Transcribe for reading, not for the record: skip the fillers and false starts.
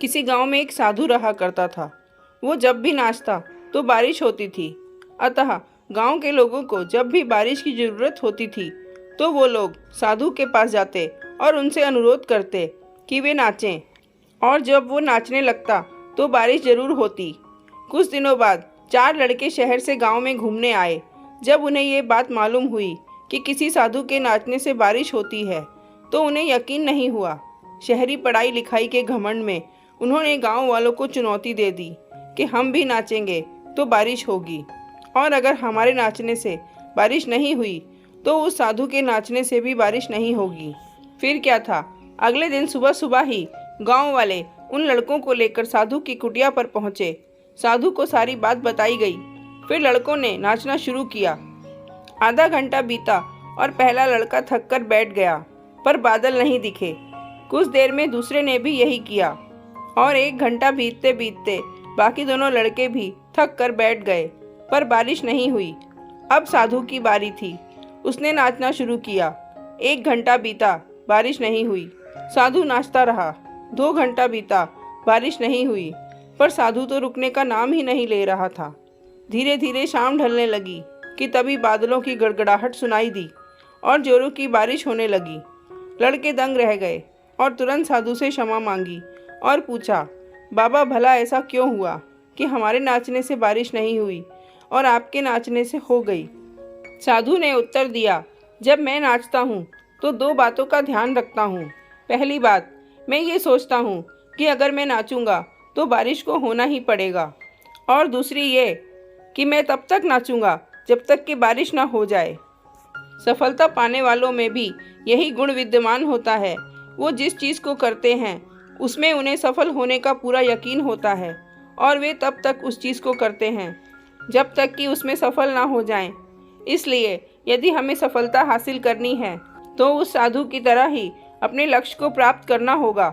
किसी गांव में एक साधु रहा करता था। वो जब भी नाचता तो बारिश होती थी। अतः गांव के लोगों को जब भी बारिश की ज़रूरत होती थी तो वो लोग साधु के पास जाते और उनसे अनुरोध करते कि वे नाचें। और जब वो नाचने लगता तो बारिश ज़रूर होती। कुछ दिनों बाद 4 लड़के शहर से गांव में घूमने आए। जब उन्हें ये बात मालूम हुई कि किसी साधु के नाचने से बारिश होती है तो उन्हें यकीन नहीं हुआ। शहरी पढ़ाई लिखाई के घमंड में उन्होंने गांव वालों को चुनौती दे दी कि हम भी नाचेंगे तो बारिश होगी, और अगर हमारे नाचने से बारिश नहीं हुई तो उस साधु के नाचने से भी बारिश नहीं होगी। फिर क्या था, अगले दिन सुबह सुबह ही गांव वाले उन लड़कों को लेकर साधु की कुटिया पर पहुंचे। साधु को सारी बात बताई गई। फिर लड़कों ने नाचना शुरू किया। आधा घंटा बीता और पहला लड़का थक कर बैठ गया, पर बादल नहीं दिखे। कुछ देर में दूसरे ने भी यही किया और 1 घंटा बीतते बीतते बाकी दोनों लड़के भी थक कर बैठ गए, पर बारिश नहीं हुई। अब साधु की बारी थी। उसने नाचना शुरू किया। 1 घंटा बीता, बारिश नहीं हुई। साधु नाचता रहा। 2 घंटा बीता, बारिश नहीं हुई, पर साधु तो रुकने का नाम ही नहीं ले रहा था। धीरे धीरे शाम ढलने लगी कि तभी बादलों की गड़गड़ाहट सुनाई दी और जोरों की बारिश होने लगी। लड़के दंग रह गए और तुरंत साधु से क्षमा मांगी और पूछा, बाबा भला ऐसा क्यों हुआ कि हमारे नाचने से बारिश नहीं हुई और आपके नाचने से हो गई? साधु ने उत्तर दिया, जब मैं नाचता हूँ तो 2 बातों का ध्यान रखता हूँ। पहली बात, मैं ये सोचता हूँ कि अगर मैं नाचूंगा तो बारिश को होना ही पड़ेगा, और दूसरी ये कि मैं तब तक नाचूंगा जब तक कि बारिश ना हो जाए। सफलता पाने वालों में भी यही गुण विद्यमान होता है। वो जिस चीज़ को करते हैं उसमें उन्हें सफल होने का पूरा यकीन होता है, और वे तब तक उस चीज़ को करते हैं जब तक कि उसमें सफल ना हो जाएं। इसलिए यदि हमें सफलता हासिल करनी है तो उस साधु की तरह ही अपने लक्ष्य को प्राप्त करना होगा।